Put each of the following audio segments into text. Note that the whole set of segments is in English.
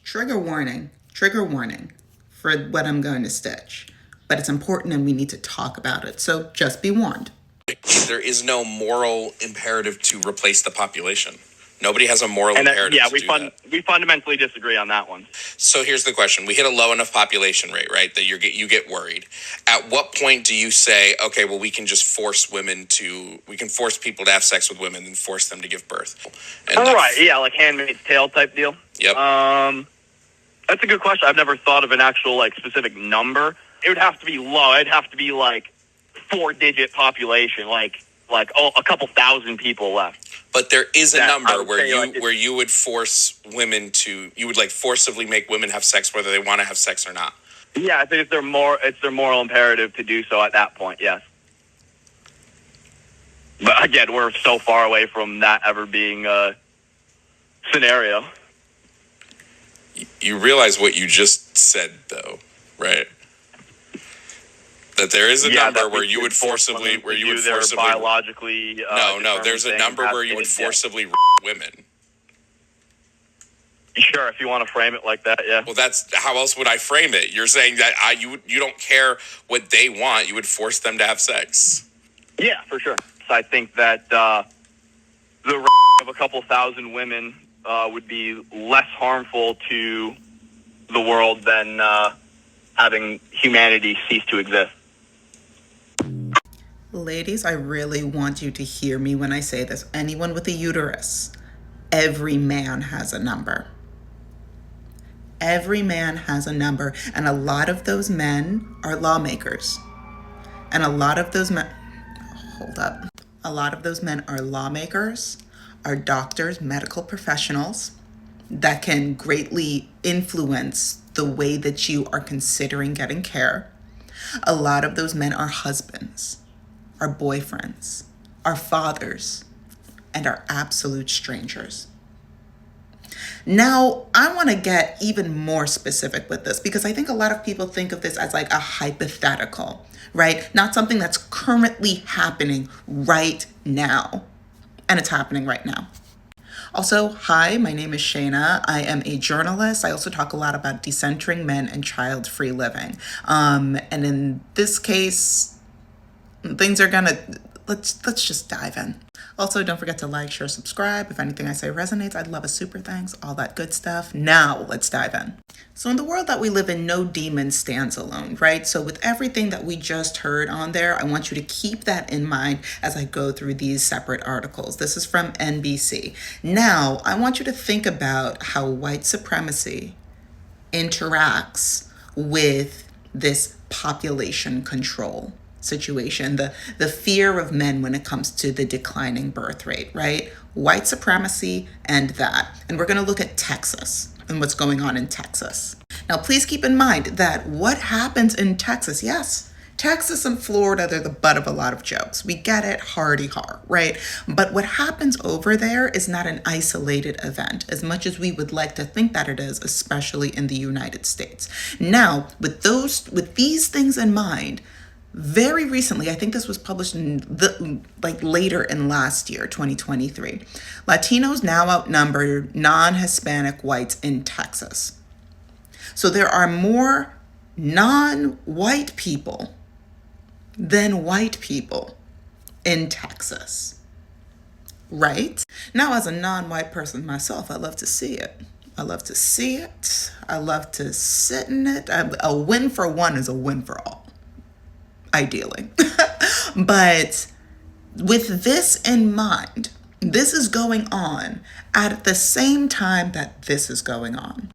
Trigger warning for what I'm going to stitch. But it's important and we need to talk about it. So just be warned. There is no moral imperative to replace the population. Nobody has a moral imperative to do that. We fundamentally disagree on that one. So here's the question. We hit a low enough population rate, right, that you get worried. At what point do you say, okay, well, we can force people to have sex with women and force them to give birth? Right, yeah, like Handmaid's Tale type deal. Yep. That's a good question. I've never thought of an actual, specific number. It would have to be low. It'd have to be, 4-digit population, a couple thousand people left. But there is a number where you would force women to, you would forcibly make women have sex whether they want to have sex or not. Yeah, I think it's their moral imperative to do so at that point, yes. But again, we're so far away from that ever being a scenario. You realize what you just said, though, right? That there is a number where you would forcibly biologically. No. There's a number where you would forcibly women. Sure, if you want to frame it like that, yeah. Well, that's how else would I frame it? You're saying that you don't care what they want; you would force them to have sex. Yeah, for sure. So I think that the of a couple thousand women would be less harmful to the world than having humanity cease to exist. Ladies, I really want you to hear me when I say this. Anyone with a uterus, every man has a number. Every man has a number. And a lot of those men are lawmakers. And a lot of those men, a lot of those men are lawmakers, are doctors, medical professionals that can greatly influence the way that you are considering getting care. A lot of those men are husbands, are boyfriends, are fathers, and are absolute strangers. Now, I want to get even more specific with this because I think a lot of people think of this as a hypothetical, right? Not something that's currently happening right now. And it's happening right now. Also, hi, my name is Shayna. I am a journalist. I also talk a lot about decentering men and child-free living. And in this case, things are let's just dive in. Also, don't forget to like, share, subscribe. If anything I say resonates, I'd love a super thanks, all that good stuff. Now, let's dive in. So in the world that we live in, no demon stands alone, right? So with everything that we just heard on there, I want you to keep that in mind as I go through these separate articles. This is from NBC. Now, I want you to think about how white supremacy interacts with this population control situation, the fear of men when it comes to the declining birth rate, right? White supremacy and that. And we're going to look at Texas and what's going on in Texas. Now, please keep in mind that what happens in Texas, yes, Texas and Florida, they're the butt of a lot of jokes. We get it, hardy har, right? But what happens over there is not an isolated event, as much as we would like to think that it is, especially in the United States. Now, with these things in mind, very recently, I think this was published in later in last year, 2023. Latinos now outnumber non-Hispanic whites in Texas. So there are more non-white people than white people in Texas, right? Now, as a non-white person myself, I love to see it. I love to see it. I love to sit in it. A win for one is a win for all. Ideally. But with this in mind, this is going on at the same time that this is going on.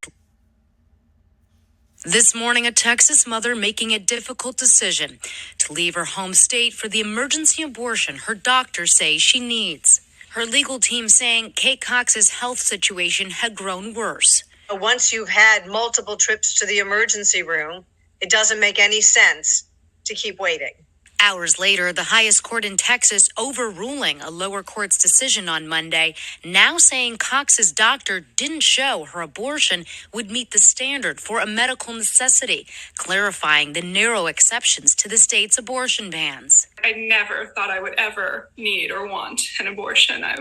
This morning, a Texas mother making a difficult decision to leave her home state for the emergency abortion her doctors say she needs. Her legal team saying Kate Cox's health situation had grown worse. Once you've had multiple trips to the emergency room, it doesn't make any sense to keep waiting. Hours later, the highest court in Texas overruling a lower court's decision on Monday, now saying Cox's doctor didn't show her abortion would meet the standard for a medical necessity, clarifying the narrow exceptions to the state's abortion bans. I never thought I would ever need or want an abortion. I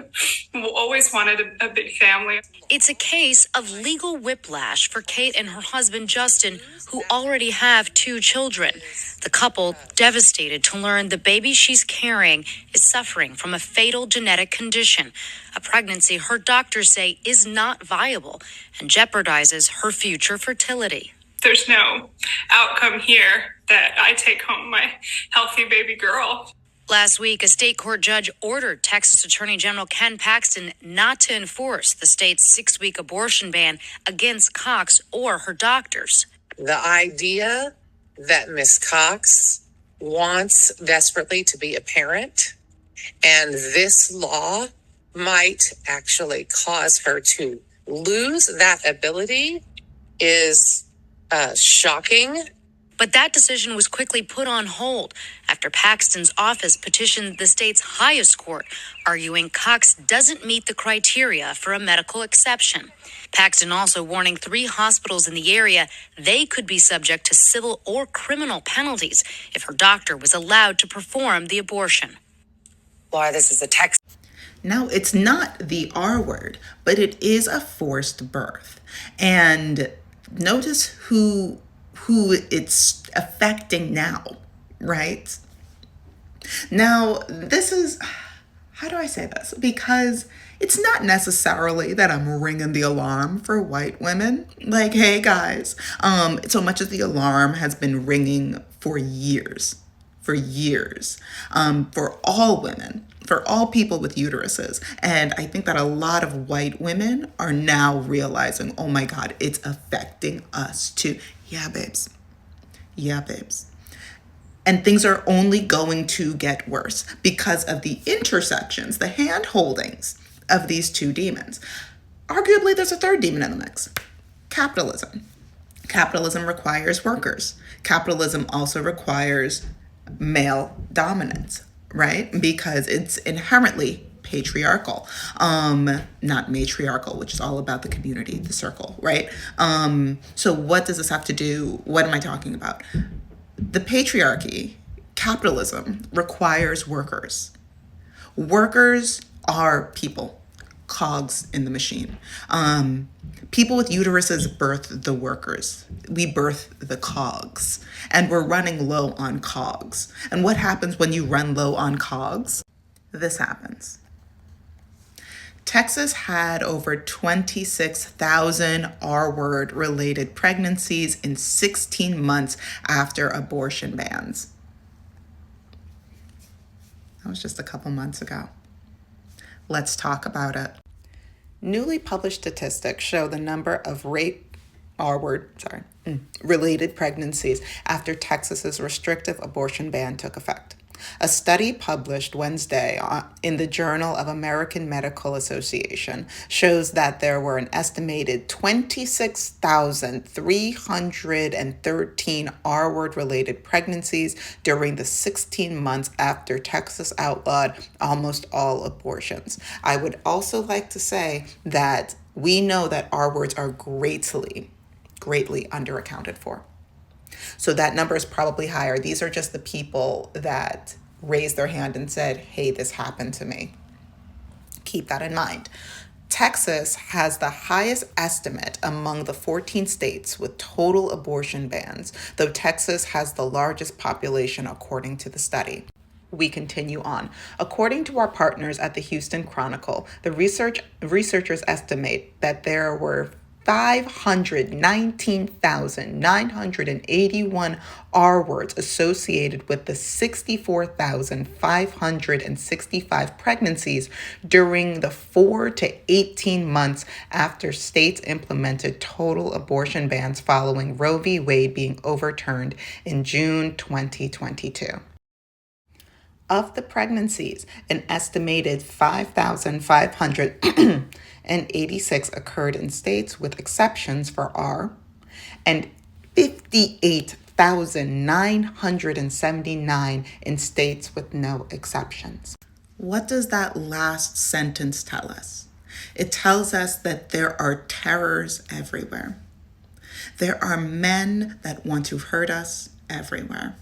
always wanted a big family. It's a case of legal whiplash for Kate and her husband Justin, who already have 2 children. The couple devastated to learn the baby she's carrying is suffering from a fatal genetic condition, a pregnancy her doctors say is not viable and jeopardizes her future fertility. There's no outcome here that I take home my healthy baby girl. Last week, a state court judge ordered Texas Attorney General Ken Paxton not to enforce the state's 6-week abortion ban against Cox or her doctors. The idea that Miss Cox wants desperately to be a parent, and this law might actually cause her to lose that ability is shocking. But that decision was quickly put on hold after Paxton's office petitioned the state's highest court, arguing Cox doesn't meet the criteria for a medical exception. Paxton also warning 3 hospitals in the area they could be subject to civil or criminal penalties if her doctor was allowed to perform the abortion. Why this is a Texas. Now, it's not the R word, but it is a forced birth. And notice who it's affecting now, right? Now, this is, how do I say this? Because it's not necessarily that I'm ringing the alarm for white women. Like, hey guys, so much as the alarm has been ringing for years, for all women, for all people with uteruses. And I think that a lot of white women are now realizing, oh my God, it's affecting us too. Yeah, babes. And things are only going to get worse because of the intersections, the hand holdings of these 2 demons. Arguably, there's a 3rd demon in the mix: capitalism. Capitalism requires workers. Capitalism also requires male dominance, right? Because it's inherently patriarchal, not matriarchal, which is all about the community, the circle, right? So what does this have to do? What am I talking about? The patriarchy, capitalism, requires workers. Workers are people, cogs in the machine. People with uteruses birth the workers. We birth the cogs, and we're running low on cogs. And what happens when you run low on cogs? This happens. Texas had over 26,000 R-word related pregnancies in 16 months after abortion bans. That was just a couple months ago. Let's talk about it. Newly published statistics show the number of related pregnancies after Texas's restrictive abortion ban took effect. A study published Wednesday in the Journal of American Medical Association shows that there were an estimated 26,313 R-word related pregnancies during the 16 months after Texas outlawed almost all abortions. I would also like to say that we know that R-words are greatly underaccounted for. So that number is probably higher. These are just the people that raised their hand and said, hey, this happened to me. Keep that in mind. Texas has the highest estimate among the 14 states with total abortion bans, though Texas has the largest population according to the study. We continue on. According to our partners at the Houston Chronicle, the researchers estimate that there were 519,981 R-words associated with the 64,565 pregnancies during the 4 to 18 months after states implemented total abortion bans following Roe v. Wade being overturned in June 2022. Of the pregnancies, an estimated 5,586 occurred in states with exceptions for R, and 58 4,979 in states with no exceptions. What does that last sentence tell us? It tells us that there are terrors everywhere. There are men that want to hurt us everywhere.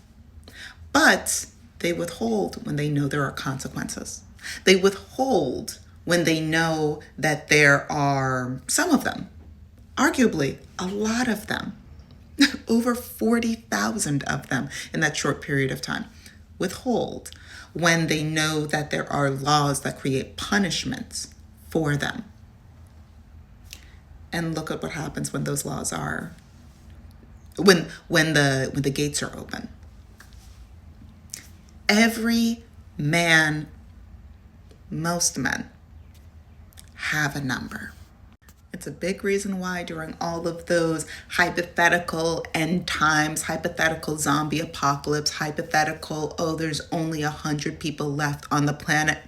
But they withhold when they know there are consequences. They withhold when they know that there are some of them, arguably a lot of them, over 40,000 of them in that short period of time. Withhold when they know that there are laws that create punishments for them. And look at what happens when those laws are, when the gates are open. Every man, most men, have a number. It's a big reason why during all of those hypothetical end times, hypothetical zombie apocalypse, hypothetical, oh, there's only 100 people left on the planet.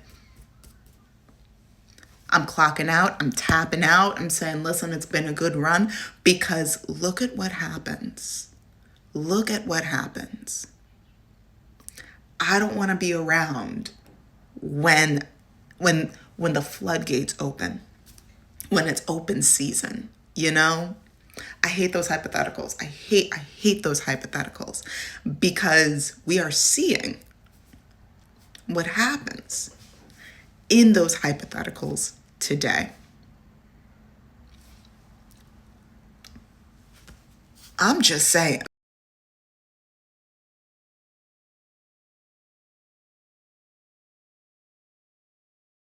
I'm clocking out, I'm tapping out, I'm saying, listen, it's been a good run, because look at what happens. Look at what happens. I don't want to be around when the floodgates open, when it's open season, you know? I hate those hypotheticals. I hate those hypotheticals, because we are seeing what happens in those hypotheticals today. I'm just saying,